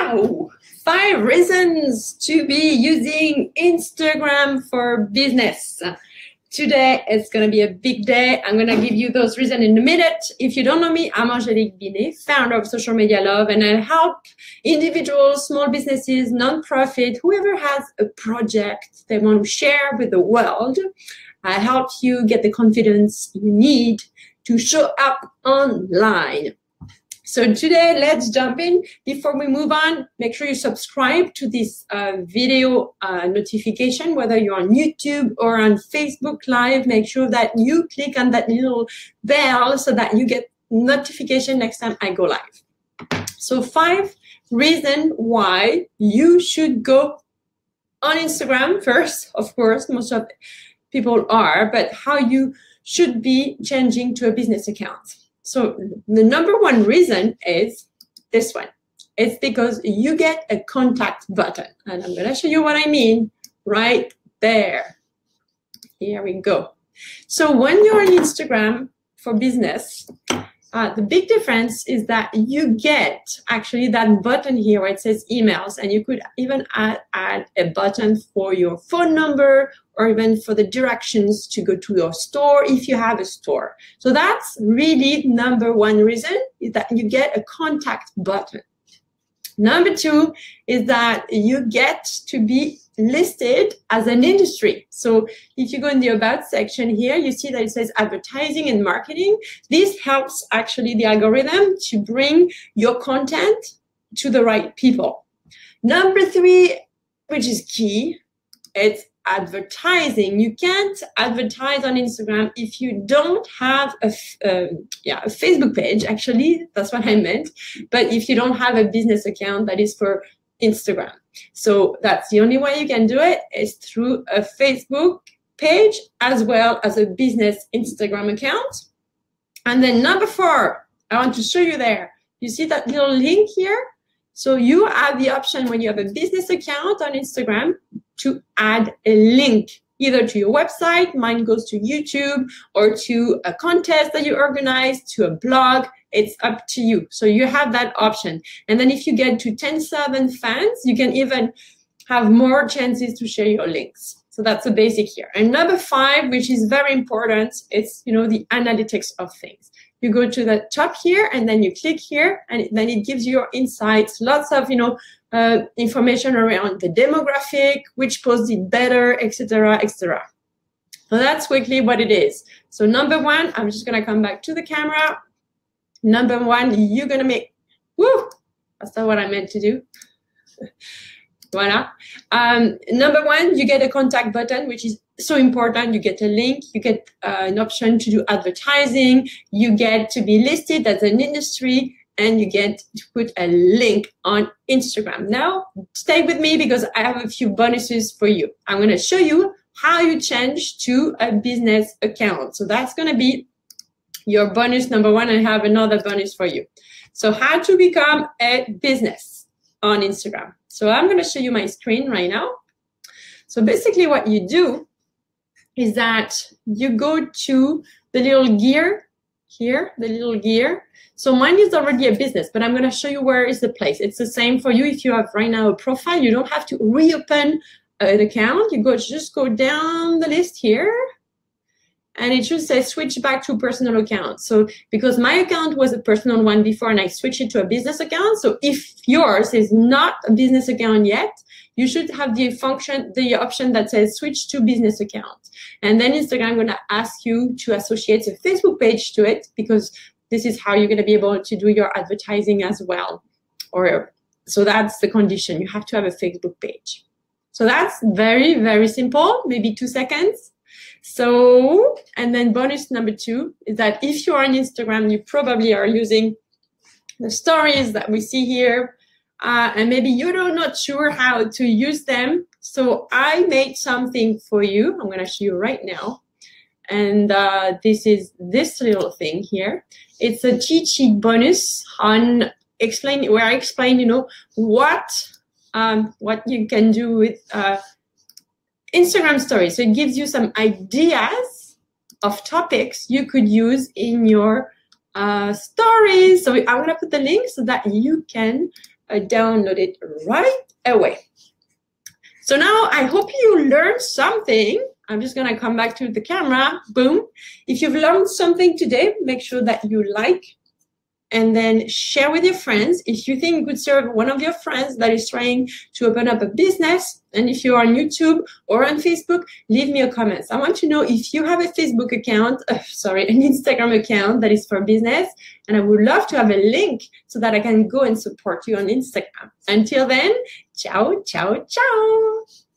Now, 5 reasons to be using Instagram for business. Today is going to be a big day. I'm going to give you those reasons in a minute. If you don't know me, I'm Angélique Binet, founder of Social Media Love, and I help individuals, small businesses, nonprofit, whoever has a project they want to share with the world. I help you get the confidence you need to show up online. So today, let's jump in. Before we move on, make sure you subscribe to this video notification, whether you're on YouTube or on Facebook Live. Make sure that you click on that little bell so that you get notification next time I go live. So 5 reasons why you should go on Instagram first. Of course, most of people are, but how you should be changing to a business account. So the number 1 reason is this one. It's because you get a contact button. And I'm going to show you what I mean right there. Here we go. So when you're on Instagram for business, the big difference is that you get actually that button here where it says emails, and you could even add a button for your phone number or even for the directions to go to your store if you have a store. So that's really number 1 reason, is that you get a contact button. Number 2 is that you get to be listed as an industry. So if you go in the About section here, you see that it says advertising and marketing. This helps actually the algorithm to bring your content to the right people. Number 3, which is key, it's advertising. You can't advertise on Instagram if you don't have a Facebook page. Actually, that's what I meant. But if you don't have a business account that is for Instagram. So that's the only way you can do it, is through a Facebook page as well as a business Instagram account. And then number 4, I want to show you there. You see that little link here? So you have the option when you have a business account on Instagram to add a link either to your website, mine goes to YouTube, or to a contest that you organize, to a blog. It's up to you. So you have that option. And then if you get to 10,000 fans, you can even have more chances to share your links. So that's the basic here. And number 5, which is very important, it's the analytics of things. You go to the top here and then you click here, and then it gives you your insights, lots of information around the demographic, which post did better, etc., etc. So that's quickly what it is. So number 1, I'm just gonna come back to the camera. Number 1, you're gonna make, woo, that's not what I meant to do. Voila. Number 1, you get a contact button, which is so important. You get a link, you get an option to do advertising, you get to be listed as an industry, and you get to put a link on Instagram. Now, stay with me because I have a few bonuses for you. I'm going to show you how you change to a business account. So that's going to be your bonus number 1. I have another bonus for you. So how to become a business on Instagram. So I'm going to show you my screen right now. So basically what you do is that you go to the little gear here, the little gear. So mine is already a business, but I'm going to show you where is the place. It's the same for you. If you have right now a profile, you don't have to reopen an account. You just go down the list here, and it should say switch back to personal account. So because my account was a personal one before and I switched it to a business account. So if yours is not a business account yet, you should have the option that says switch to business account. And then Instagram going to ask you to associate a Facebook page to it, because this is how you're going to be able to do your advertising as well. So that's the condition. You have to have a Facebook page. So that's very, very simple, maybe 2 seconds. So, and then bonus number 2 is that if you are on Instagram, you probably are using the stories that we see here, and maybe you're not sure how to use them. So I made something for you. I'm going to show you right now. And this is this little thing here. It's a cheat sheet bonus on where I explain, what you can do with Instagram stories. So it gives you some ideas of topics you could use in your stories. So I'm going to put the link so that you can download it right away. So now I hope you learned something. I'm just gonna come back to the camera, boom. If you've learned something today, make sure that you like and then share with your friends. If you think it could serve one of your friends that is trying to open up a business, and if you're on YouTube or on Facebook, leave me a comment. I want to know if you have a Facebook account, an Instagram account that is for business, and I would love to have a link so that I can go and support you on Instagram. Until then, ciao, ciao, ciao.